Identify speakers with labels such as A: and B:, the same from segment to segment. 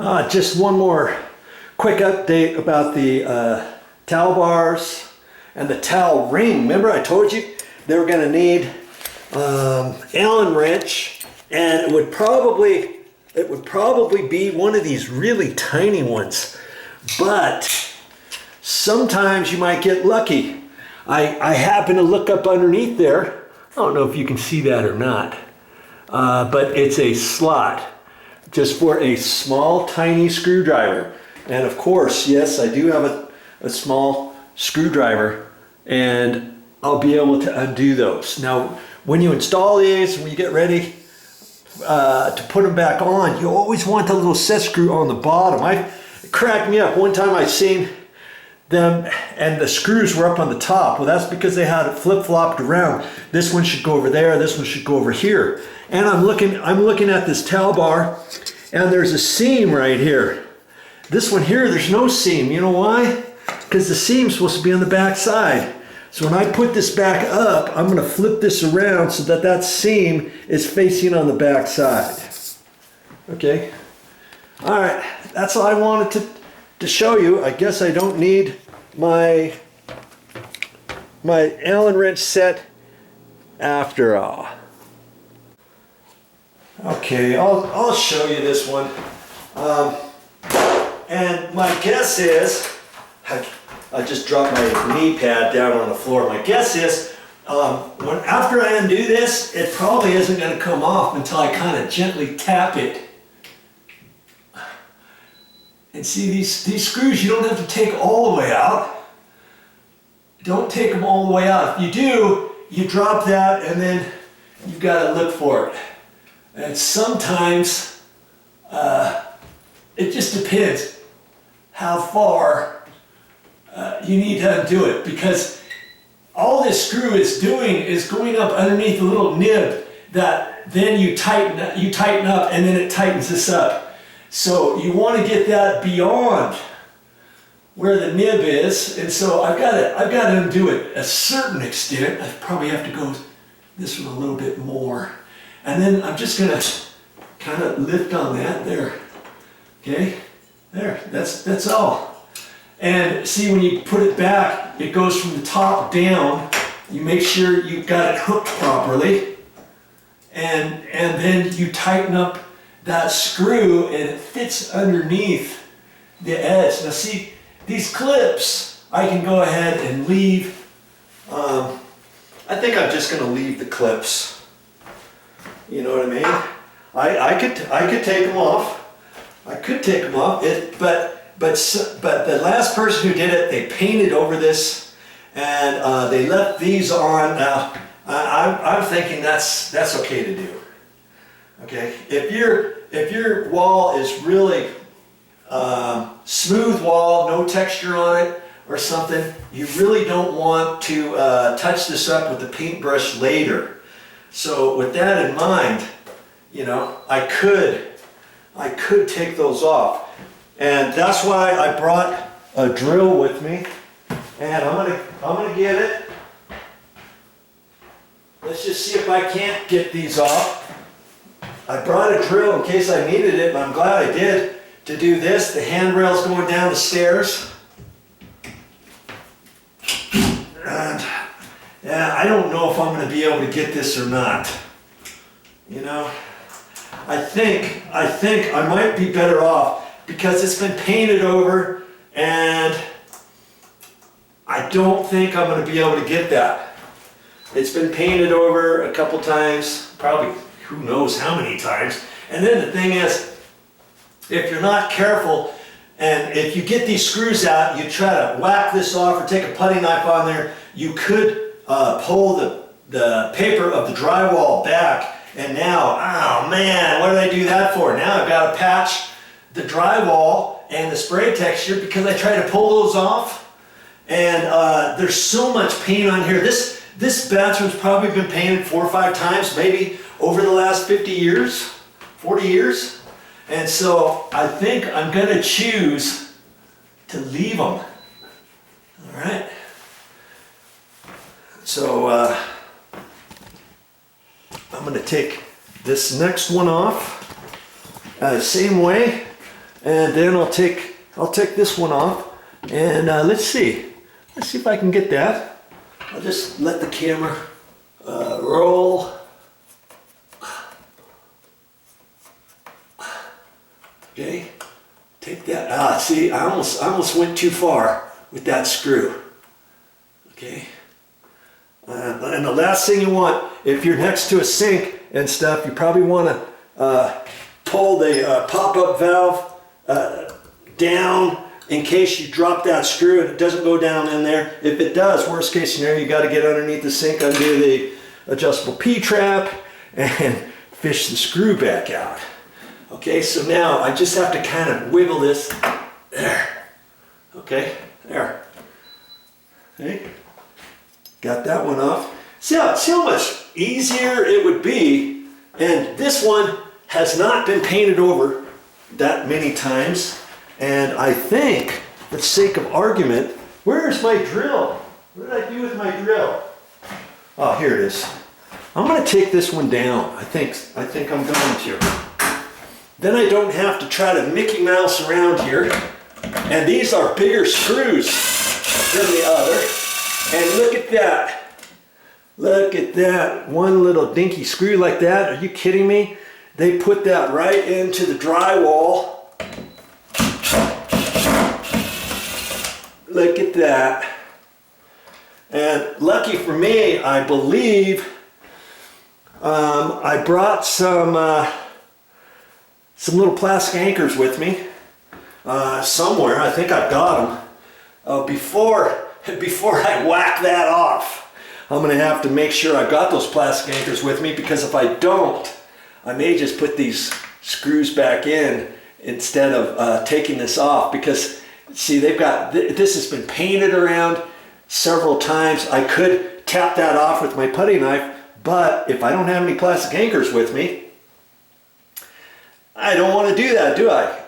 A: Just one more quick update about the towel bars and the towel ring. Remember I told you they were going to need Allen wrench, and it would probably be one of these really tiny ones, but sometimes you might get lucky. I happen to look up underneath there. I don't know if you can see that or not, but it's a slot just for a small tiny screwdriver. And of course, yes, I do have a small screwdriver, and I'll be able to undo those. Now, when you install these, when you get ready to put them back on, you always want the little set screw on the bottom. It cracked me up. One time I seen them and the screws were up on the top. Well, that's because they had it flip-flopped around. This one should go over there, this one should go over here. And I'm looking at this towel bar, and there's a seam right here. This one here, there's no seam. You know why? Because the seam's supposed to be on the back side. So when I put this back up, I'm going to flip this around so that that seam is facing on the back side. Okay? All right, that's all I wanted to show you. I guess I don't need my Allen wrench set after all. Okay, I'll show you this one. And my guess is, I just dropped my knee pad down on the floor. My guess is, after I undo this, it probably isn't going to come off until I kind of gently tap it. And see, these screws, you don't have to take all the way out. Don't take them all the way out. If you do, you drop that and then you've got to look for it. And sometimes, it just depends how far you need to undo it, because all this screw is doing is going up underneath the little nib that then you tighten up, and then it tightens this up. So you want to get that beyond where the nib is, and so I've got to undo it a certain extent. I probably have to go this one a little bit more, and then I'm just going to kind of lift on that there. Okay, there. That's all. And see, when you put it back, it goes from the top down. You make sure you've got it hooked properly, and then you tighten up that screw and it fits underneath the edge. Now see, these clips I can go ahead and leave. I think I'm just going to leave the clips. You know what I mean? I could take them off. I could take them off. But the last person who did it, they painted over this, and they left these on. Now I'm thinking that's okay to do. Okay, if your wall is really smooth wall, no texture on it or something, you really don't want to touch this up with the paintbrush later. So with that in mind, you know, I could take those off. And that's why I brought a drill with me, and I'm gonna get it. Let's just see if I can't get these off. I brought a drill in case I needed it, and I'm glad I did to do this. The handrail's going down the stairs. And yeah, I don't know if I'm gonna be able to get this or not. You know, I think I might be better off, because it's been painted over, and I don't think I'm going to be able to get that. It's been painted over a couple times, probably who knows how many times. And then the thing is, if you're not careful, and if you get these screws out, you try to whack this off or take a putty knife on there, you could pull the paper of the drywall back, and now, oh man, what did I do that for? Now I've got to patch the drywall and the spray texture because I try to pull those off, and there's so much paint on here. This bathroom's probably been painted 4 or 5 times, maybe over the last 50 years, 40 years, and so I think I'm gonna choose to leave them. All right. So I'm gonna take this next one off same way. And then I'll take this one off, and let's see if I can get that. I'll just let the camera roll. Okay, take that. See, I almost went too far with that screw. Okay, and the last thing you want, if you're next to a sink and stuff, you probably want to pull the pop-up valve down in case you drop that screw and it doesn't go down in there. If it does, worst case scenario, you got to get underneath the sink, undo the adjustable P-trap, and fish the screw back out. Okay, so now I just have to kind of wiggle this. There. Okay, there. Okay, got that one off. See how much easier it would be, and this one has not been painted over that many times. And I think, for the sake of argument, where's my drill? What did I do with my drill? Oh, here it is. I'm going to take this one down. I think I'm going to. Then I don't have to try to Mickey Mouse around here. And these are bigger screws than the other. And look at that. Look at that. One little dinky screw like that. Are you kidding me? They put that right into the drywall. Look at that. And lucky for me, I believe I brought some little plastic anchors with me somewhere. I think I've got them. Before I whack that off, I'm going to have to make sure I've got those plastic anchors with me, because if I don't, I may just put these screws back in instead of taking this off, because see, they've got, this has been painted around several times. I could tap that off with my putty knife, but if I don't have any plastic anchors with me, I don't want to do that, do I?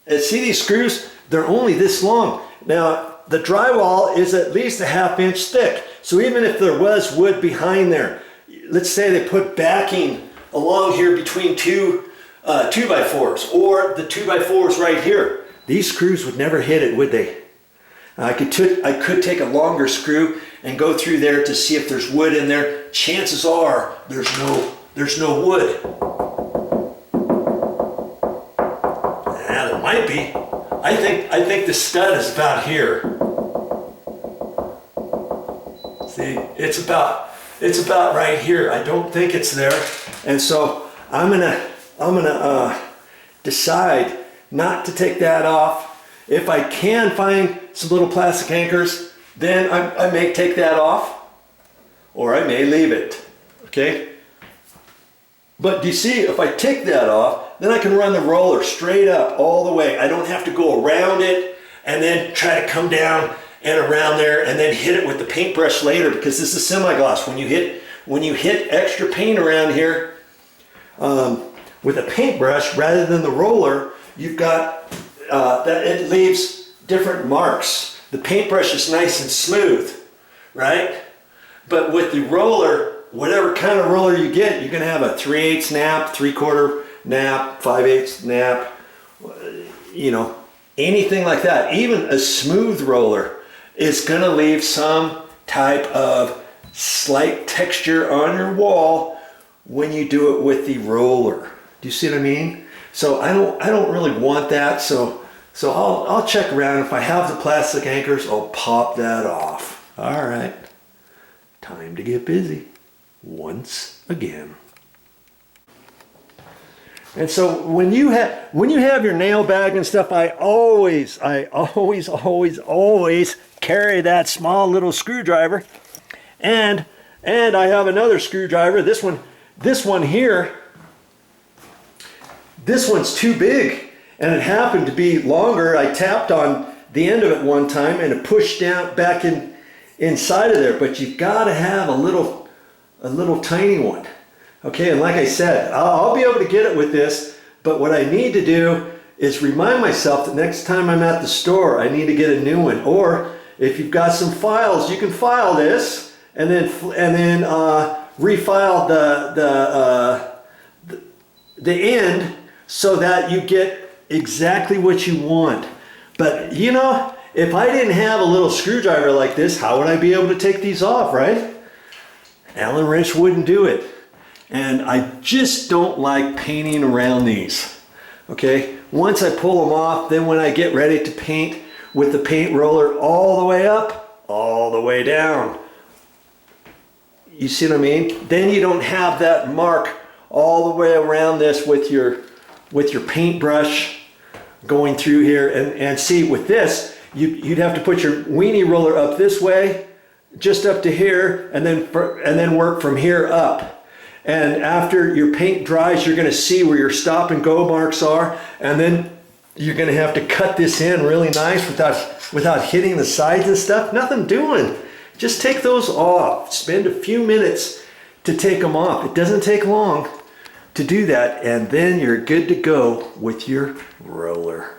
A: And see these screws? They're only this long. Now, the drywall is at least a 1/2 inch thick. So even if there was wood behind there, let's say they put backing along here between two 2x4s, or the 2x4s right here, these screws would never hit it, would they? I could take a longer screw and go through there to see if there's wood in there. Chances are there's no wood. Yeah, there might be. I think the stud is about here. See, it's about right here. I don't think it's there, and so I'm gonna decide not to take that off. If I can find some little plastic anchors, then I may take that off, or I may leave it, okay? But do you see, if I take that off, then I can run the roller straight up all the way. I don't have to go around it and then try to come down and around there and then hit it with the paintbrush later, because this is semi-gloss. When you hit extra paint around here with a paintbrush rather than the roller, you've got that it leaves different marks. The paintbrush is nice and smooth, right? But with the roller, whatever kind of roller you get, you're gonna have a 3/8 nap, 3/4 nap, 5/8 nap, you know, anything like that. Even a smooth roller is gonna leave some type of slight texture on your wall when you do it with the roller. Do you see what I mean? So I don't really want that. So I'll check around. If I have the plastic anchors, I'll pop that off. All right, time to get busy once again. And so when you have your nail bag and stuff, I always carry that small little screwdriver, and I have another screwdriver. This one here. This one's too big, and it happened to be longer. I tapped on the end of it one time, and it pushed down back inside of there. But you've got to have a little tiny one. Okay, and like I said, I'll be able to get it with this, but what I need to do is remind myself that next time I'm at the store, I need to get a new one. Or if you've got some files, you can file this and then refile the end, so that you get exactly what you want. But you know, if I didn't have a little screwdriver like this, how would I be able to take these off, right? Allen wrench wouldn't do it. And I just don't like painting around these. Okay, once I pull them off, then when I get ready to paint with the paint roller all the way up, all the way down, you see what I mean? Then you don't have that mark all the way around this with your paintbrush going through here. And see, with this, you'd have to put your weenie roller up this way, just up to here, and then work from here up. And after your paint dries, you're going to see where your stop and go marks are, and then you're going to have to cut this in really nice without hitting the sides and stuff. Nothing doing. Just take those off. Spend a few minutes to take them off. It doesn't take long to do that, and then you're good to go with your roller.